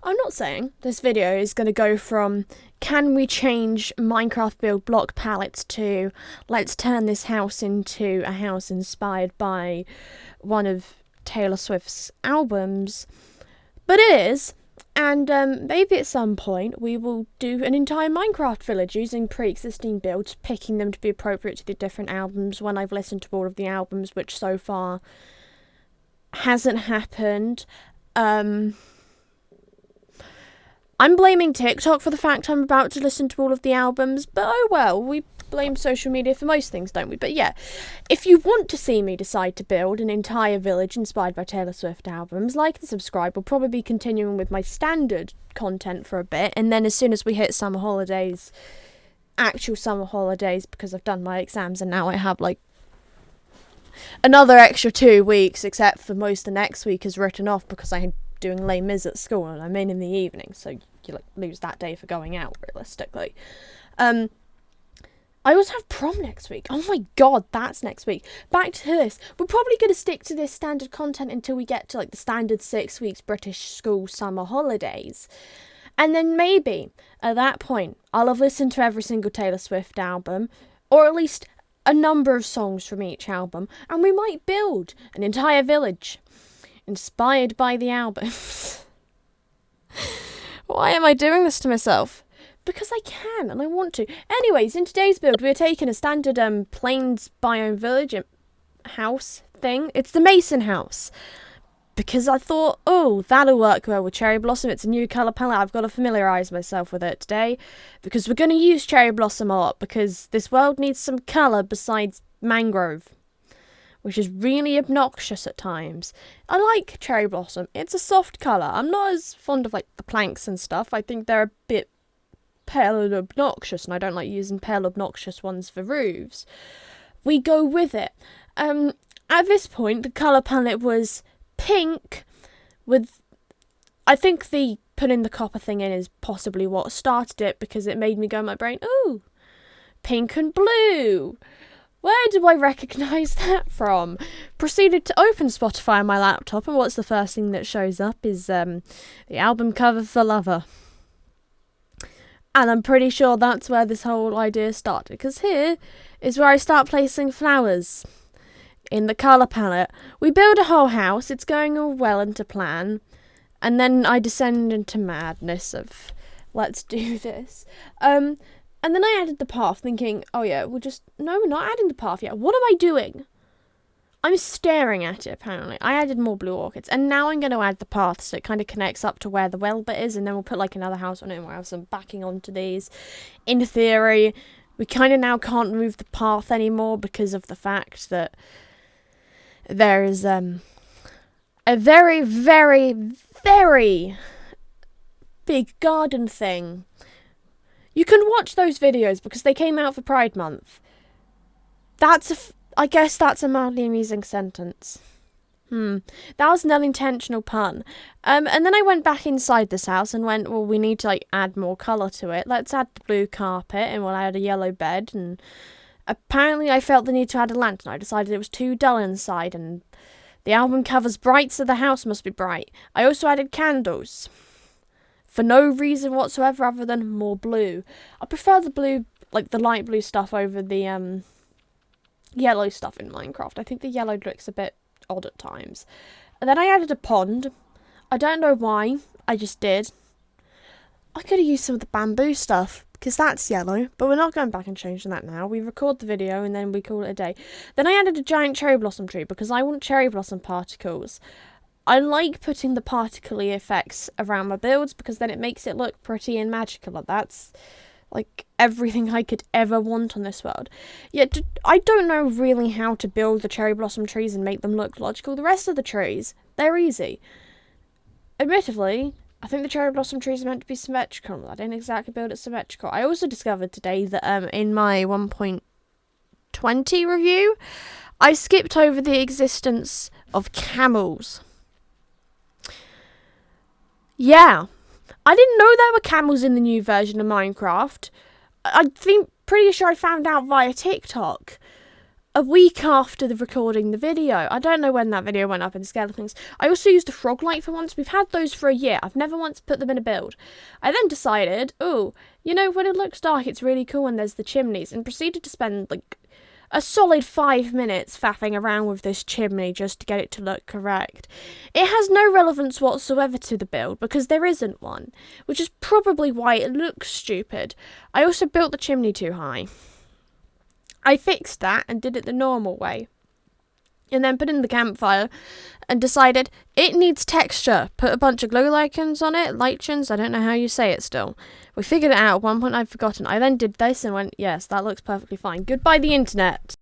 I'm not saying this video is going to go from can we change Minecraft build block palettes to let's turn this house into a house inspired by one of Taylor Swift's albums, but it is. And maybe at some point we will do an entire Minecraft village using pre-existing builds, picking them to be appropriate to the different albums when I've listened to all of the albums, which so far hasn't happened. I'm blaming TikTok for the fact I'm about to listen to all of the albums, but oh well, we blame social media for most things, don't we? But yeah, if you want to see me decide to build an entire village inspired by Taylor Swift albums, like and subscribe. We'll probably be continuing with my standard content for a bit, and then as soon as we hit summer holidays, actual summer holidays, because I've done my exams and now I have like another extra 2 weeks, except for most of the next week is written off because I'm doing Les Mis at school and I'm in the evening, so you like lose that day for going out realistically. I also have prom next week. Oh my god, that's next week. Back to this. We're probably going to stick to this standard content until we get to like the standard 6 weeks British school summer holidays. And then maybe at that point I'll have listened to every single Taylor Swift album, or at least a number of songs from each album, and we might build an entire village inspired by the albums. Why am I doing this to myself? Because I can and I want to. Anyways, in today's build, we're taking a standard plains biome village house thing. It's the Mason house. Because I thought, oh, that'll work well with Cherry Blossom. It's a new colour palette. I've got to familiarise myself with it today. Because we're going to use Cherry Blossom a lot. Because this world needs some colour besides mangrove, which is really obnoxious at times. I like Cherry Blossom. It's a soft colour. I'm not as fond of like the planks and stuff. I think they're a bit pale and obnoxious, and I don't like using pale obnoxious ones for roofs. We go with it. At this point, the colour palette was pink with, I think the putting the copper thing in is possibly what started it, because it made me go in my brain, ooh, pink and blue. Where do I recognise that from? Proceeded to open Spotify on my laptop, and what's the first thing that shows up is the album cover for Lover. And I'm pretty sure that's where this whole idea started, because here is where I start placing flowers in the colour palette. We build a whole house, it's going all well into plan, and then I descend into madness of, let's do this. And then I added the path, thinking, oh yeah, we're not adding the path yet. What am I doing? I'm staring at it, apparently. I added more blue orchids, and now I'm going to add the path so it kind of connects up to where the well bit is, and then we'll put like another house on it, and we'll have some backing onto these. In theory, we kind of now can't move the path anymore because of the fact that there is a very, very, very big garden thing. You can watch those videos because they came out for Pride Month. I guess that's a mildly amusing sentence. That was an unintentional pun. And then I went back inside this house and went, well, we need to like add more colour to it. Let's add the blue carpet, and we'll add a yellow bed. And apparently I felt the need to add a lantern. I decided it was too dull inside, and the album cover's bright, so the house must be bright. I also added candles. For no reason whatsoever other than more blue. I prefer the blue, like the light blue stuff over the yellow stuff in Minecraft. I think the yellow looks a bit odd at times. And then I added a pond. I don't know why. I just did. I could have used some of the bamboo stuff, because that's yellow. But we're not going back and changing that now. We record the video and then we call it a day. Then I added a giant cherry blossom tree because I want cherry blossom particles. I like putting the particle-y effects around my builds because then it makes it look pretty and magical. That's like everything I could ever want on this world. Yet I don't know really how to build the cherry blossom trees and make them look logical. The rest of the trees, they're easy. Admittedly, I think the cherry blossom trees are meant to be symmetrical. I didn't exactly build it symmetrical. I also discovered today that in my 1.20 review, I skipped over the existence of camels. Yeah, I didn't know there were camels in the new version of Minecraft. I think pretty sure I found out via TikTok. a week after the recording the video. I don't know when that video went up in the scale of things. I also used a frog light for once. We've had those for a year. I've never once put them in a build. I then decided, oh, you know, when it looks dark, it's really cool when there's the chimneys, and proceeded to spend like a solid 5 minutes faffing around with this chimney just to get it to look correct. It has no relevance whatsoever to the build because there isn't one, which is probably why it looks stupid. I also built the chimney too high. I fixed that and did it the normal way. And then put in the campfire and decided it needs texture. Put a bunch of glow lichens on it. Lichens, I don't know how you say it still. We figured it out. At one point I'd forgotten. I then did this and went, yes, that looks perfectly fine. Goodbye the internet.